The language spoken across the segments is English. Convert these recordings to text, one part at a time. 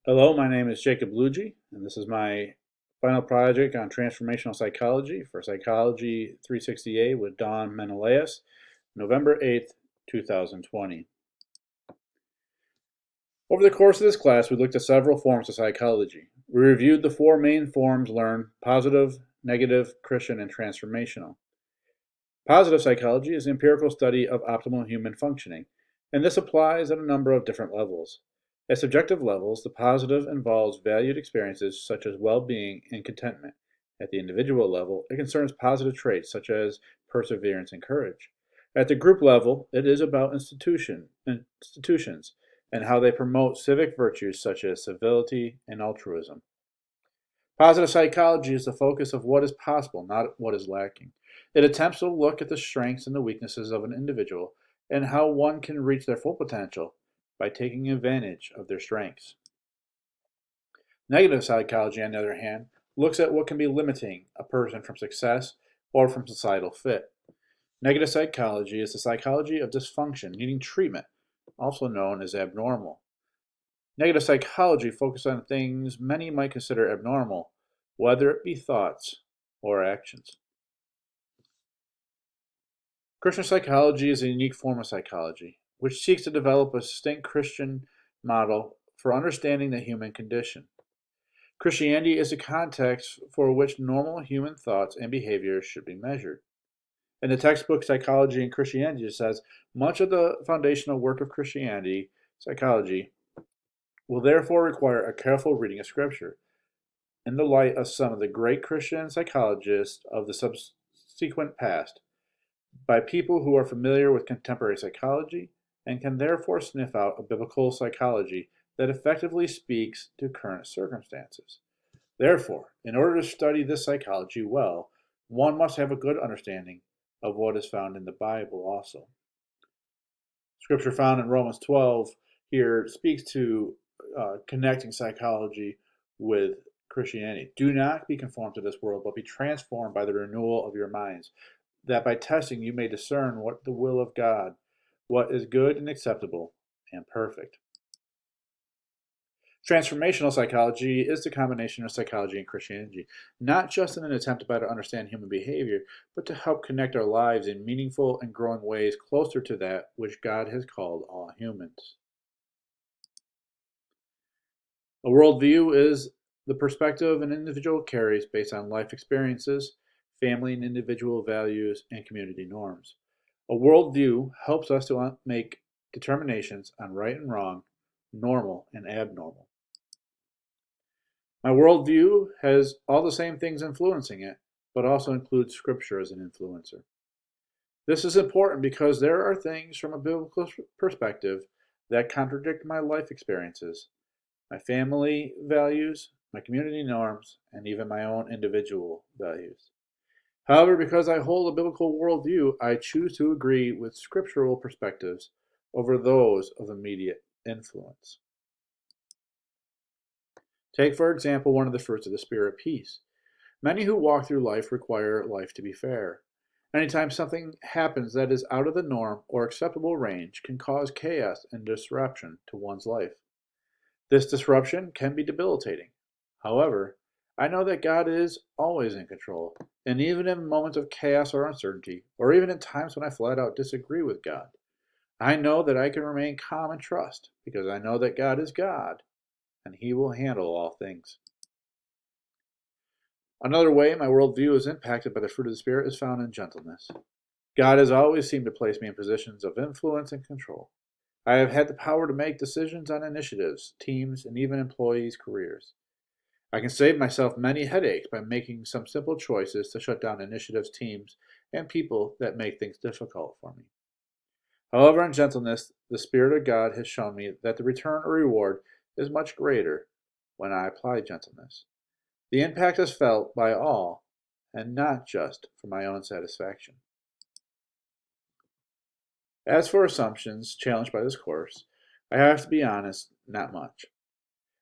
Hello, my name is Jacob Luigi, and this is my final project on transformational psychology for Psychology 360A with Don Menelaus, November 8th, 2020. Over the course of this class, we looked at several forms of psychology. We reviewed the four main forms learned: positive, negative, Christian, and transformational. Positive psychology is the empirical study of optimal human functioning, and this applies at a number of different levels. At subjective levels, the positive involves valued experiences such as well-being and contentment. At the individual level, it concerns positive traits such as perseverance and courage. At the group level, it is about institutions and how they promote civic virtues such as civility and altruism. Positive psychology is the focus of what is possible, not what is lacking. It attempts to look at the strengths and the weaknesses of an individual and how one can reach their full potential by taking advantage of their strengths. Negative psychology, on the other hand, looks at what can be limiting a person from success or from societal fit. Negative psychology is the psychology of dysfunction needing treatment, also known as abnormal. Negative psychology focuses on things many might consider abnormal, whether it be thoughts or actions. Christian psychology is a unique form of psychology, which seeks to develop a distinct Christian model for understanding the human condition. Christianity is the context for which normal human thoughts and behaviors should be measured. In the textbook Psychology and Christianity, it says much of the foundational work of Christianity, psychology, will therefore require a careful reading of Scripture. In the light of some of the great Christian psychologists of the subsequent past, by people who are familiar with contemporary psychology and can therefore sniff out a biblical psychology that effectively speaks to current circumstances. Therefore, in order to study this psychology well, one must have a good understanding of what is found in the Bible also. Scripture found in Romans 12 here speaks to connecting psychology with Christianity. Do not be conformed to this world, but be transformed by the renewal of your minds, that by testing you may discern what the will of God, what is good and acceptable and perfect. Transformational psychology is the combination of psychology and Christianity, not just in an attempt to better understand human behavior, but to help connect our lives in meaningful and growing ways closer to that which God has called all humans. A worldview is the perspective an individual carries based on life experiences, family and individual values, and community norms. A worldview helps us to make determinations on right and wrong, normal and abnormal. My worldview has all the same things influencing it, but also includes Scripture as an influencer. This is important because there are things from a biblical perspective that contradict my life experiences, my family values, my community norms, and even my own individual values. However, because I hold a biblical worldview, I choose to agree with scriptural perspectives over those of immediate influence. Take, for example, one of the fruits of the Spirit, peace. Many who walk through life require life to be fair. Anytime something happens that is out of the norm or acceptable range can cause chaos and disruption to one's life. This disruption can be debilitating. However, I know that God is always in control, and even in moments of chaos or uncertainty, or even in times when I flat out disagree with God, I know that I can remain calm and trust because I know that God is God and He will handle all things. Another way my worldview is impacted by the fruit of the Spirit is found in gentleness. God has always seemed to place me in positions of influence and control. I have had the power to make decisions on initiatives, teams, and even employees' careers. I can save myself many headaches by making some simple choices to shut down initiatives, teams, and people that make things difficult for me. However, in gentleness, the Spirit of God has shown me that the return or reward is much greater when I apply gentleness. The impact is felt by all and not just for my own satisfaction. As for assumptions challenged by this course, I have to be honest, not much.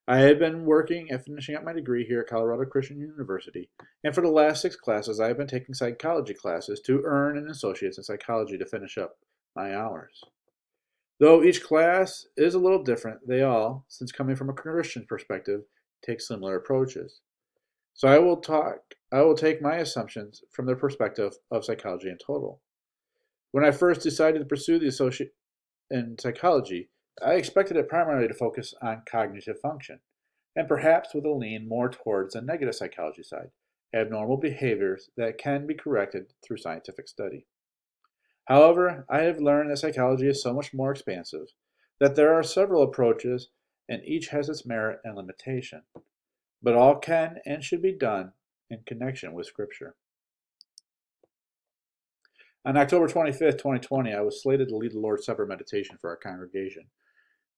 I have been working at finishing up my degree here at Colorado Christian University, and for the last 6 classes I have been taking psychology classes to earn an associate's in psychology to finish up my hours. Though each class is a little different, they all, since coming from a Christian perspective, take similar approaches. So I will take my assumptions from the perspective of psychology in total. When I first decided to pursue the associate in psychology, I expected it primarily to focus on cognitive function, and perhaps with a lean more towards the negative psychology side, abnormal behaviors that can be corrected through scientific study. However, I have learned that psychology is so much more expansive, that there are several approaches and each has its merit and limitation, but all can and should be done in connection with Scripture. On October 25th, 2020, I was slated to lead the Lord's Supper meditation for our congregation.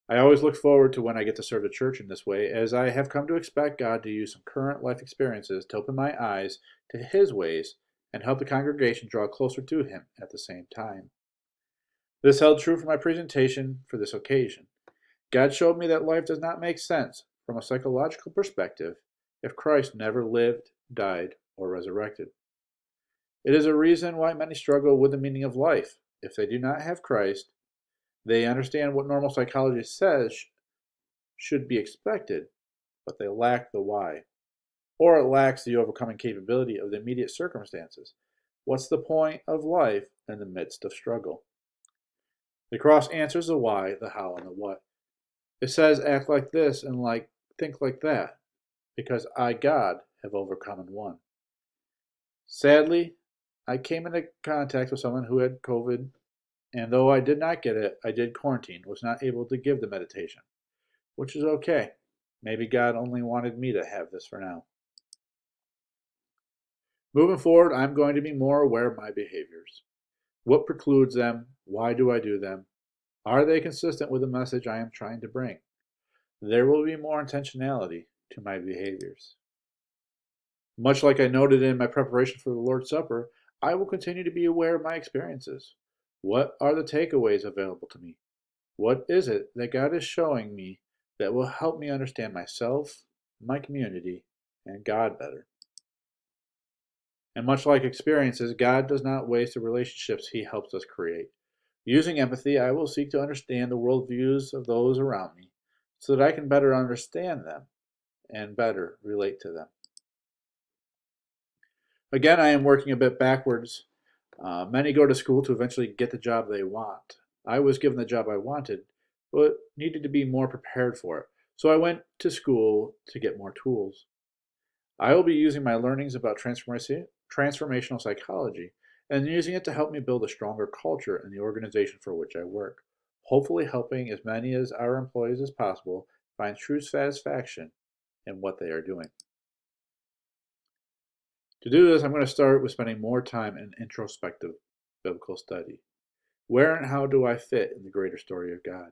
I always look forward to when I get to serve the church in this way, as I have come to expect God to use some current life experiences to open my eyes to His ways and help the congregation draw closer to Him at the same time. This held true for my presentation for this occasion. God showed me that life does not make sense from a psychological perspective if Christ never lived, died, or resurrected. It is a reason why many struggle with the meaning of life. If they do not have Christ, they understand what normal psychology says should be expected, but they lack the why. Or it lacks the overcoming capability of the immediate circumstances. What's the point of life in the midst of struggle? The cross answers the why, the how, and the what. It says act like this and think like that, because I, God, have overcome and won. Sadly, I came into contact with someone who had COVID, and though I did not get it, I did quarantine, was not able to give the meditation, which is okay. Maybe God only wanted me to have this for now. Moving forward, I'm going to be more aware of my behaviors. What precludes them? Why do I do them? Are they consistent with the message I am trying to bring? There will be more intentionality to my behaviors. Much like I noted in my preparation for the Lord's Supper, I will continue to be aware of my experiences. What are the takeaways available to me? What is it that God is showing me that will help me understand myself, my community, and God better? And much like experiences, God does not waste the relationships He helps us create. Using empathy, I will seek to understand the worldviews of those around me so that I can better understand them and better relate to them. Again, I am working a bit backwards. Many go to school to eventually get the job they want. I was given the job I wanted, but needed to be more prepared for it. So I went to school to get more tools. I will be using my learnings about transformational psychology and using it to help me build a stronger culture in the organization for which I work, hopefully helping as many of our employees as possible find true satisfaction in what they are doing. To do this, I'm going to start with spending more time in introspective biblical study. Where and how do I fit in the greater story of God?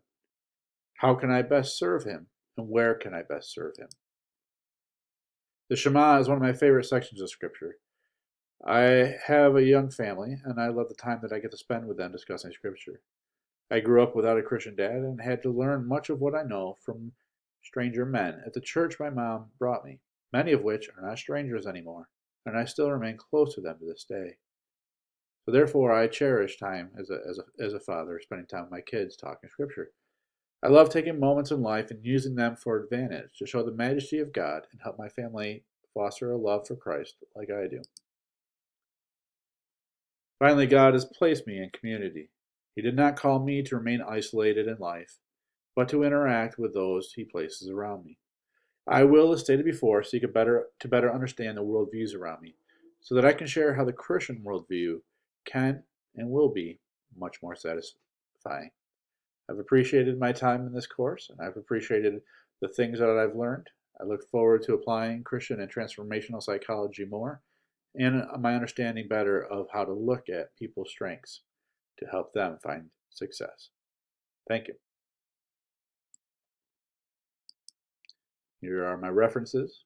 How can I best serve Him? And where can I best serve Him? The Shema is one of my favorite sections of Scripture. I have a young family, and I love the time that I get to spend with them discussing Scripture. I grew up without a Christian dad and had to learn much of what I know from stranger men at the church my mom brought me, many of which are not strangers anymore, and I still remain close to them to this day. So therefore, I cherish time as a father, spending time with my kids talking Scripture. I love taking moments in life and using them for advantage to show the majesty of God and help my family foster a love for Christ like I do. Finally, God has placed me in community. He did not call me to remain isolated in life, but to interact with those He places around me. I will, as stated before, seek to better understand the worldviews around me, so that I can share how the Christian worldview can and will be much more satisfying. I've appreciated my time in this course, and I've appreciated the things that I've learned. I look forward to applying Christian and transformational psychology more, and my understanding better of how to look at people's strengths to help them find success. Thank you. Here are my references.